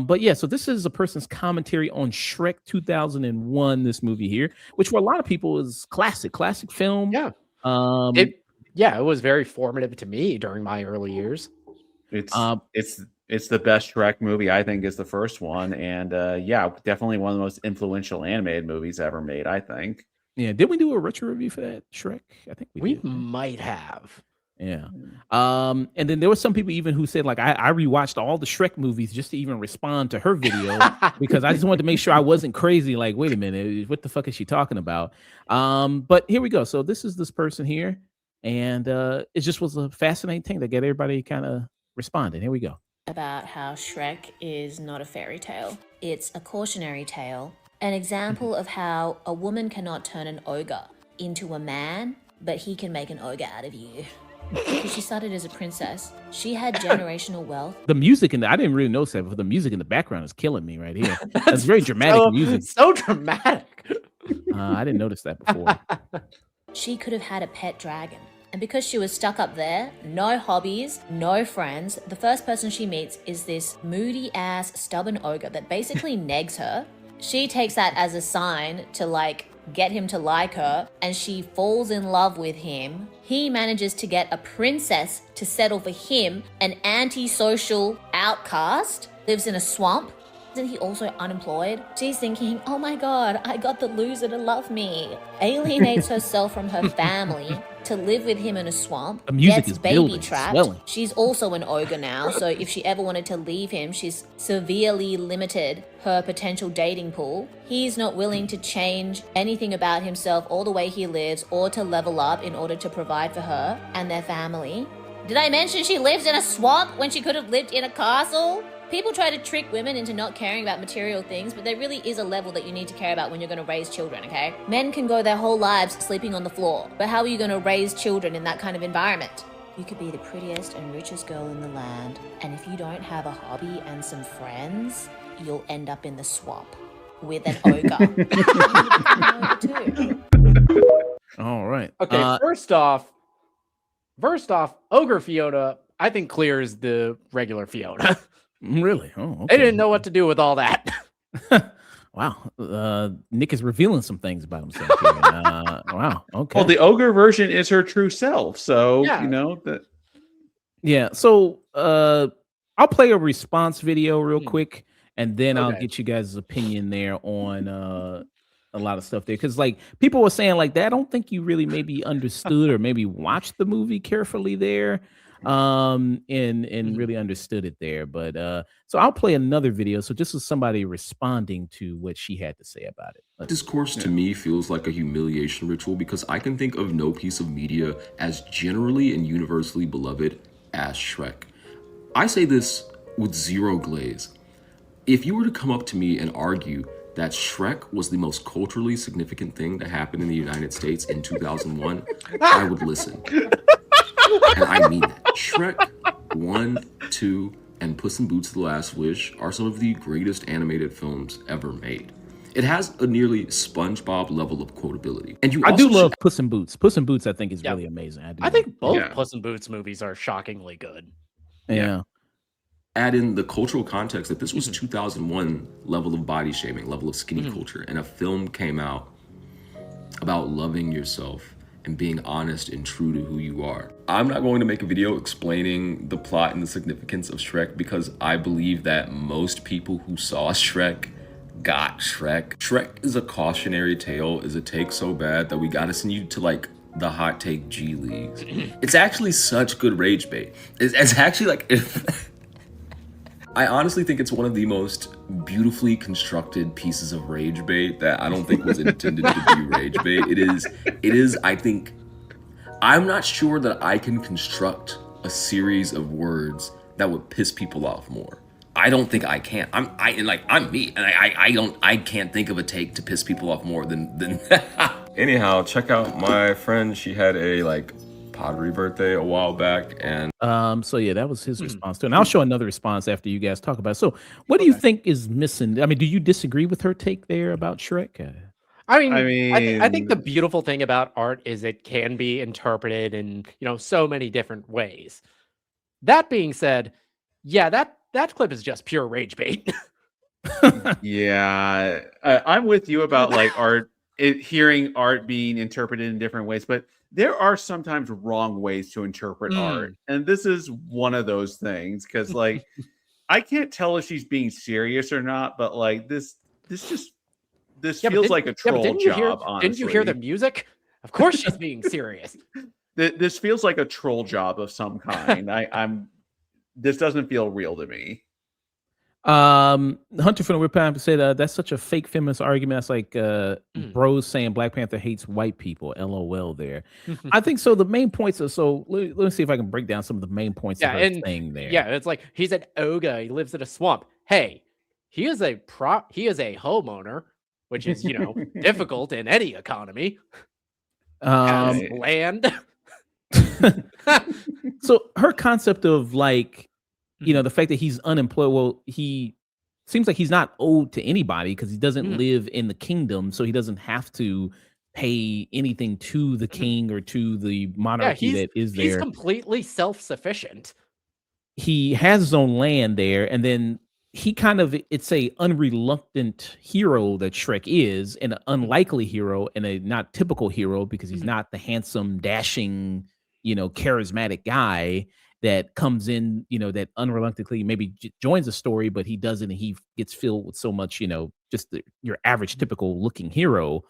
But yeah, so this is a person's commentary on Shrek 2001, this movie here, which for a lot of people is classic film. Yeah. Um, It was very formative to me during my early years. It's the best Shrek movie, I think, is the first one. And yeah, definitely one of the most influential animated movies ever made, I think. yeah, did we do a retro review for that Shrek? I think we did. Might have. Yeah. And then there were some people even who said, like, I rewatched all the Shrek movies just to even respond to her video because I just wanted to make sure I wasn't crazy. Like, wait a minute, what the fuck is she talking about? But here we go. So this is this person here. And it just was a fascinating thing to get everybody kind of responding. Here we go. About how Shrek is not a fairy tale. It's a cautionary tale. An example of how a woman cannot turn an ogre into a man, but he can make an ogre out of you. Because she started as a princess. She had generational wealth. The music I didn't really notice that, but the music in the background is killing me right here. That's very dramatic music. So dramatic. I didn't notice that before. She could have had a pet dragon. And because she was stuck up there, no hobbies, no friends, the first person she meets is this moody-ass, stubborn ogre that basically negs her. She takes that as a sign to, like, get him to like her, and she falls in love with him. He manages to get a princess to settle for him, an antisocial outcast, lives in a swamp. Isn't he also unemployed? She's thinking, oh my god, I got the loser to love me. Alienates herself from her family to live with him in a swamp. The music gets is baby building, trapped. swelling. She's also an ogre now, so if she ever wanted to leave him, she's severely limited her potential dating pool. He's not willing to change anything about himself or the way he lives or to level up in order to provide for her and their family. Did I mention she lives in a swamp when she could have lived in a castle? People try to trick women into not caring about material things, but there really is a level that you need to care about when you're going to raise children, okay? Men can go their whole lives sleeping on the floor, but how are you going to raise children in that kind of environment? You could be the prettiest and richest girl in the land, and if you don't have a hobby and some friends, you'll end up in the swamp with an ogre. All right. Okay, first off, Ogre Fiona, I think clears the regular Fiona. Really? Oh, okay. They didn't know what to do with all that. Wow. Nick is revealing some things about himself here. Wow. Okay. Well, the ogre version is her true self. So, Yeah. you know, that. Yeah. So I'll play a response video real quick, and then I'll Okay. get you guys' opinion there on a lot of stuff there. Because, like, people were saying, like, that I don't think you really maybe understood or maybe watched the movie carefully there. And really understood it there. But so I'll play another video. So this is somebody responding to what she had to say about it. Discourse to me feels like a humiliation ritual because I can think of no piece of media as generally and universally beloved as Shrek. I say this with zero glaze. If you were to come up to me and argue that Shrek was the most culturally significant thing that happened in the United States in 2001, I would listen. And I mean that. Shrek 1, 2, and Puss in Boots: The Last Wish are some of the greatest animated films ever made. It has a nearly SpongeBob level of quotability. And I do love Puss in Boots. Puss in Boots, I think, is really amazing. I think both Puss in Boots movies are shockingly good. Yeah. Add in the cultural context that this was 2001 level of body shaming, level of skinny culture, and a film came out about loving yourself and being honest and true to who you are. I'm not going to make a video explaining the plot and the significance of Shrek because I believe that most people who saw Shrek got Shrek. Shrek is a cautionary tale, is a take so bad that we gotta send you to like the hot take G leagues. It's actually such good rage bait. It's actually like, I honestly think it's one of the most beautifully constructed pieces of rage bait that I don't think was intended to be rage bait. It is, I think, I'm not sure that I can construct a series of words that would piss people off more. I don't think I can. I'm me, and I can't think of a take to piss people off more than Anyhow, check out my friend. She had a pottery birthday a while back, and So yeah, that was his Mhm. response to it. And I'll show another response after you guys talk about it. So what do you Okay. think is missing? I mean, do you disagree with her take there about Shrek? I I mean, I think the mean, beautiful thing about art is it can be interpreted in, so many different ways. That being said, yeah, that clip is just pure rage bait. yeah, I'm with you about like hearing art being interpreted in different ways, but there are sometimes wrong ways to interpret art, Mm. and this is one of those things because like I can't tell if she's being serious or not, but like this just this Yeah, but feels like a troll didn't you hear job, didn't you hear the honestly. music? Of course she's being serious. This feels like a troll job of some kind. I'm this doesn't feel real to me. Hunter from the Rip Pine said that's such a fake feminist argument. That's like Mm. bros saying Black Panther hates white people. LOL there. I think so. The main points are so let me see if I can break down some of the main points of Yeah, her and saying there. yeah, it's like he's an ogre, he lives in a swamp. Hey, he is a homeowner, which is, difficult in any economy. Has Um land. so her concept of like Mhm. the fact that he's unemployed, well, he seems like he's not owed to anybody because he doesn't Mhm. live in the kingdom, so he doesn't have to pay anything to the Mhm. king or to the Yeah, monarchy that is he's there. completely self-sufficient. He has his own land there, and then he kind of it's a unreluctant hero that Shrek is, and an Mhm. unlikely hero, and a not typical hero because he's Mhm. not the handsome, dashing, charismatic guy that comes in, that unreluctantly maybe joins the story, but he doesn't, and he gets filled with so much, just your average Mhm. typical looking hero.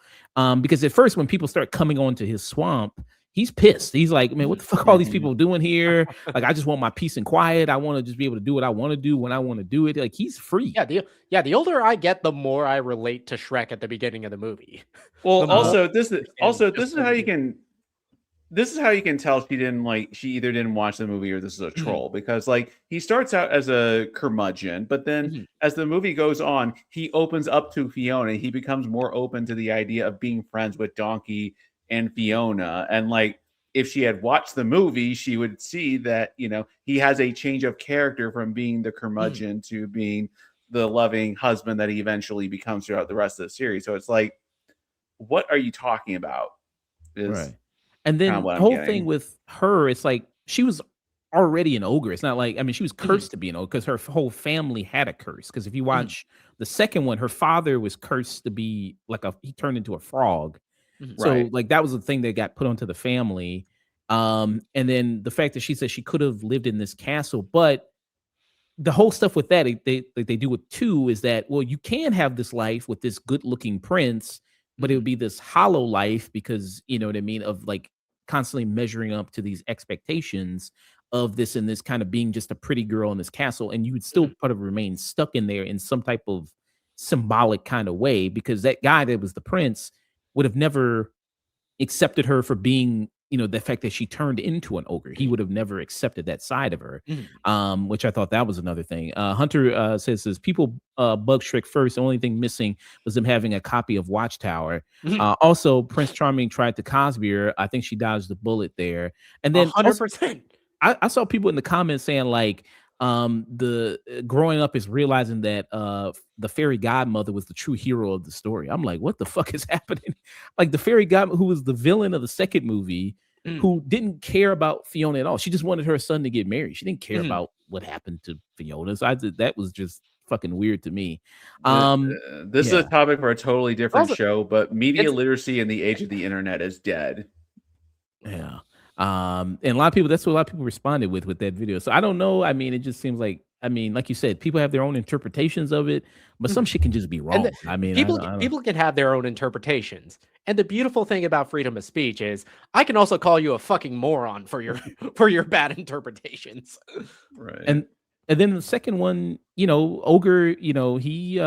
Because at first, when people start coming onto his swamp, he's pissed. He's like, man, what Mhm. the fuck are all these people doing here? Like, I just want my peace and quiet. I want to just be able to do what I want to do when I want to do it. Like, he's free. The older I get, the more I relate to Shrek at the beginning of the movie. Well, The more Uh, also this I is understand just this is what how he you did. can tell she either didn't watch the movie or this is a Mhm. troll because like he starts out as a curmudgeon, but then Mhm. as the movie goes on, he opens up to Fiona. He becomes more open to the idea of being friends with Donkey and Fiona. And like if she had watched the movie, she would see that, he has a change of character from being the Mhm. curmudgeon to being the loving husband that he eventually becomes throughout the rest of the series. So it's like, what are you talking about? Is right. And kind of then what the I'm whole thing getting. with her, it's like she was already an ogre. It's not like, I mean, she was Mhm. cursed to be an ogre because her whole family had a curse. Because if you Mhm. watch the second one, her father was cursed to be like he turned into a frog. Mhm. So, Right. like, that was the thing that got put onto the family. And then the fact that she said she could have lived in this castle, but the whole stuff with that, they do with 2 is that, well, you can have this life with this good-looking prince, but it would Mhm. be this hollow life because, you know what I mean, of, like, constantly measuring up to these expectations of this and this kind of being just a pretty girl in this castle, and you would still Mhm. kind of remain stuck in there in some type of symbolic kinda way because that guy that was the prince would have never accepted her for being, the fact that she turned into an ogre. He Mhm. would have never accepted that side of her, Mhm. which I thought that was another thing. Hunter says people bug Shrek first. The only thing missing was them having a copy of Watchtower. Mhm. Also, Prince Charming tried to Cosby her. I think she dodged the bullet there. And then also, 100%. I saw people in the comments saying like the growing up is realizing that the fairy godmother was the true hero of the story. I'm like, what the fuck is happening? Like the fairy god who was the villain of the second movie, Mhm. who didn't care about Fiona at all. She just wanted her son to get married. She didn't care Mhm. about what happened to Fiona. So that was just fucking weird to me. The, Um this is a yeah. topic for a totally different Also, show, but media it's literacy in the age of the internet is dead. Yeah. And a lot of people, that's what a lot of people responded with that video. So I don't know. I mean, it just seems like, I mean, like you said, people have their own interpretations of it, but some Mhm. shit can just be And wrong. I mean, I don't people can have their own interpretations. And the beautiful thing about freedom of speech is I can also call you a fucking moron for your for your bad interpretations. Right. and and then the second one, Ogre, he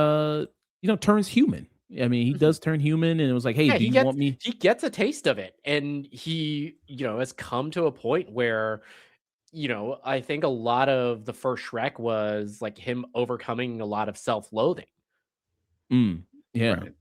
turns human. I mean, he Mhm. does turn human, and it was like, hey, Yeah, do you want me? he gets a taste of it, and he, has come to a point where, I think a lot of the first Shrek was like him overcoming a lot of self-loathing. Mm, yeah. Right.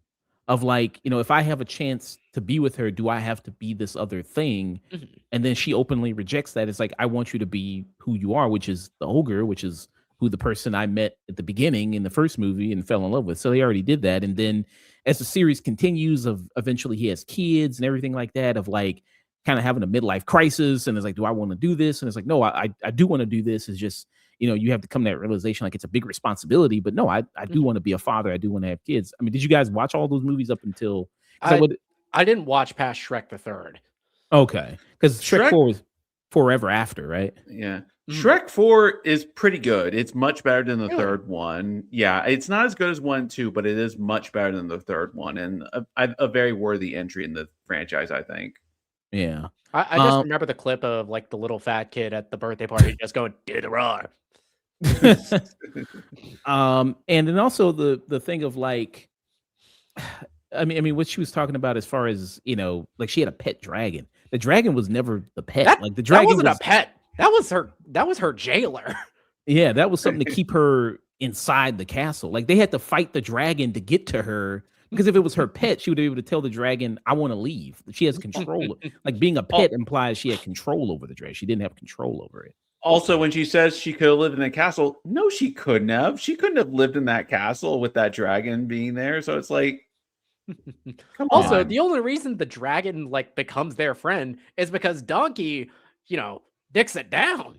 of like, if I have a chance to be with her, do I have to be this other thing? Mhm. And then she openly rejects that. It's like, I want you to be who you are, which is the ogre, which is who the person I met at the beginning in the first movie and fell in love with. So they already did that. And then as the series continues, of eventually he has kids and everything like that, of like kind of having a midlife crisis, and it's like, do I want to do this? And it's like, no, I do want to do this. It's just, you have to come to that realization, like it's a big responsibility, but no, I do Mhm. want to be a father. I do want to have kids. I mean, did you guys watch all those movies up until, because I I would, I didn't watch past Shrek the Third. okay, because Shrek Shrek, 4 was forever after, right? yeah. Mhm. Shrek 4 is pretty good. It's much better than the Really? third one. Yeah, it's not as good as 1 and 2, but it is much better than the third one, and a very worthy entry in the franchise, I think. Yeah. I just remember the clip of like the little fat kid at the birthday party just going, "Do the roar." And then also the thing of like, I mean, what she was talking about as far as, like she had a pet dragon. The dragon was never the pet. That Like the that dragon wasn't a was, pet. That was her jailer. yeah, that was something to keep her inside the castle. Like they had to fight the dragon to get to her, because if it was her pet, she would be able to tell the dragon, I want to leave. She has control. Like being a pet implies she had control over the dragon. She didn't have control over it. Also, when she says she could have lived in a castle, no, she couldn't have. She couldn't have lived in that castle with that dragon being there. So it's like, come Also, on. the only reason the dragon like becomes their friend is because Donkey, dicks it down.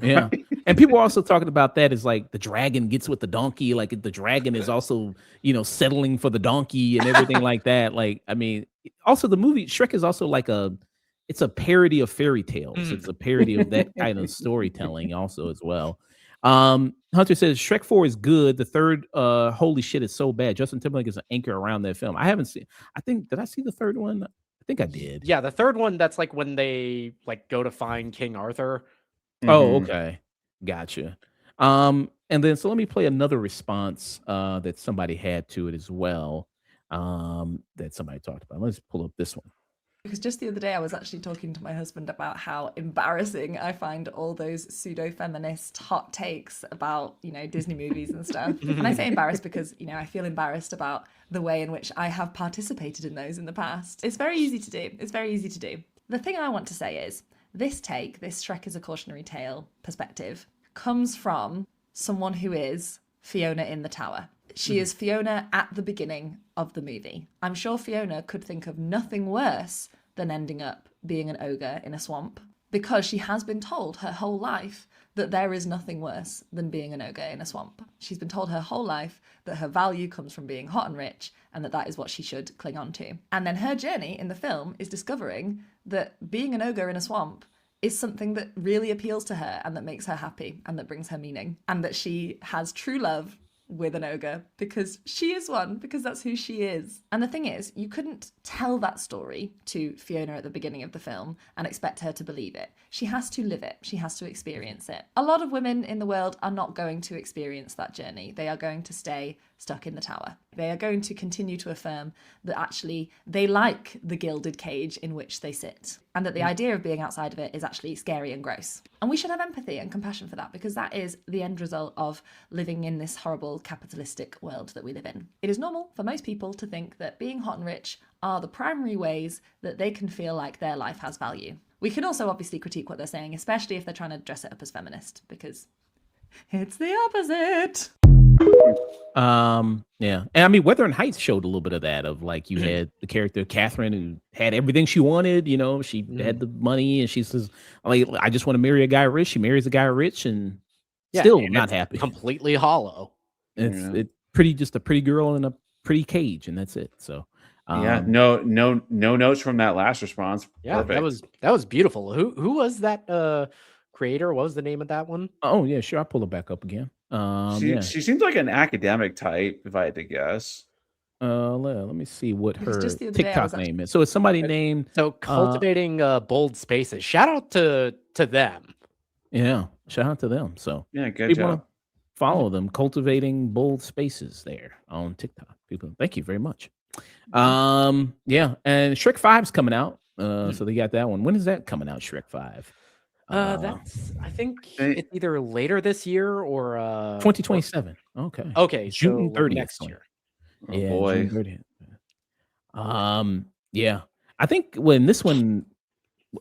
Yeah. And people are also talking about that as like the dragon gets with the donkey, like the dragon is also, settling for the donkey and everything like that. Like, I mean, also the movie Shrek is also like it's a parody of fairy tales. It's a parody of that kind of storytelling also as well. Hunter says Shrek 4 is good. The third, holy shit, is so bad. Justin Timberlake is an anchor around that film. I haven't seen, did I see the third one? I think I did. Yeah, the third one, that's like when they like go to find King Arthur. Oh, Mhm. okay. Gotcha. And then so let me play another response that somebody had to it as well. That somebody talked about. Let's pull up this one. Because just the other day I was actually talking to my husband about how embarrassing I find all those pseudo-feminist hot takes about, Disney movies and stuff. And I say embarrassed because, I feel embarrassed about the way in which I have participated in those in the past. It's very easy to do. It's very easy to do. The thing I want to say is this Shrek is a cautionary tale perspective comes from someone who is Fiona in the tower. She is Fiona at the beginning of the movie. I'm sure Fiona could think of nothing worse than ending up being an ogre in a swamp, because she has been told her whole life that there is nothing worse than being an ogre in a swamp. She's been told her whole life that her value comes from being hot and rich, and that is what she should cling on to. And then her journey in the film is discovering that being an ogre in a swamp is something that really appeals to her and that makes her happy and that brings her meaning, and that she has true love with an ogre because she is one, because that's who she is. And the thing is, you couldn't tell that story to Fiona at the beginning of the film and expect her to believe it. She has to live it. She has to experience it. A lot of women in the world are not going to experience that journey. They are going to stay stuck in the tower. They are going to continue to affirm that actually they like the gilded cage in which they sit, and that the idea of being outside of it is actually scary and gross. And we should have empathy and compassion for that, because that is the end result of living in this horrible capitalistic world that we live in. It is normal for most people to think that being hot and rich are the primary ways that they can feel like their life has value. We can also obviously critique what they're saying, especially if they're trying to dress it up as feminist, because it's the opposite. Yeah. And I mean, Wuthering Heights showed a little bit of that, of like you had the character Catherine who had everything she wanted, she had the money, and she says, like, I just want to marry a guy rich. She marries a guy rich and still and not it's happy. completely hollow. It's just a pretty girl in a pretty cage, and that's it. So no notes from that last response. Yeah, Perfect. that was beautiful. Who was that creator? What was the name of that one? Oh yeah, sure. I'll pull it back up again. She seems like an academic type, if I had to guess. Let me see what Because her just the other day I TikTok was actually- name is. So it's somebody named So cultivating bold spaces. Shout out to them. yeah. Shout out to them. So Yeah, good people job. wanna follow them, cultivating bold spaces there on TikTok. People, thank you very much. Yeah, and Shrek 5's coming out. So they got that one. When is that coming out? Shrek 5. That's I think it's either later this year or 2027. Okay. Okay, June so 30th. next year. Oh Yeah, boy. June 30th. Yeah. I think when this one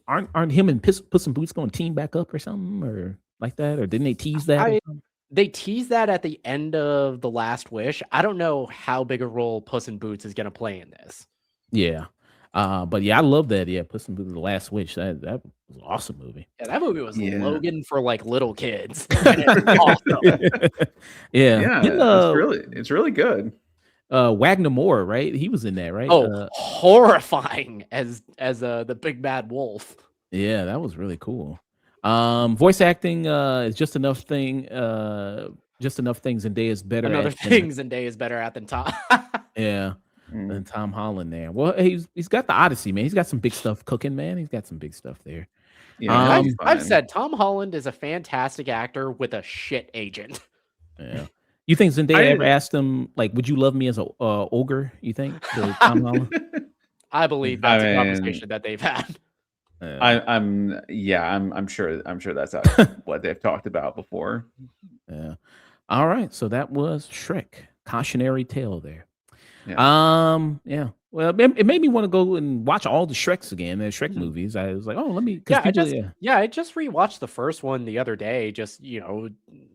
aren't him and Puss in Boots going to team back up or something or like that, or didn't they tease that? Or something? They teased that at the end of The Last Wish. I don't know how big a role Puss in Boots is going to play in this. Yeah. But yeah, I love that. Yeah, Puss in Boots: The Last Wish. That was an awesome movie. Yeah, that movie was Yeah. Logan for like little kids. And it's awesome. Yeah. It's really good. Wagner Moore, right? He was in that, right? Oh, horrifying as the big bad wolf. Yeah, that was really cool. Voice acting is just enough things Zendaya is better Another at thing Zendaya is better at than Tom. Yeah. Than Tom Holland there. Well, he's got the Odyssey, man. He's got some big stuff cooking, man. He's got some big stuff there. Yeah, I've said Tom Holland is a fantastic actor with a shit agent. Yeah. You think Zendaya ever asked him, like, would you love me as a ogre, you think? To Tom Holland? I believe that's a conversation that they've had. I'm sure that's what they've talked about before. Yeah. All right. So that was Shrek, Cautionary Tale there. Yeah. Yeah. Well, it made me want to go and watch all the Shreks again, the Shrek movies. I was like, oh, let me. I just rewatched the first one the other day. Just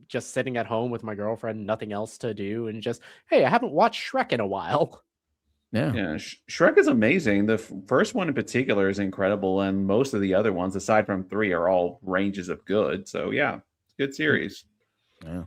just sitting at home with my girlfriend, nothing else to do, and just, hey, I haven't watched Shrek in a while. Yeah. Shrek is amazing. The first one in particular is incredible, and most of the other ones, aside from 3, are all ranges of good. So yeah, it's a good series. Yeah.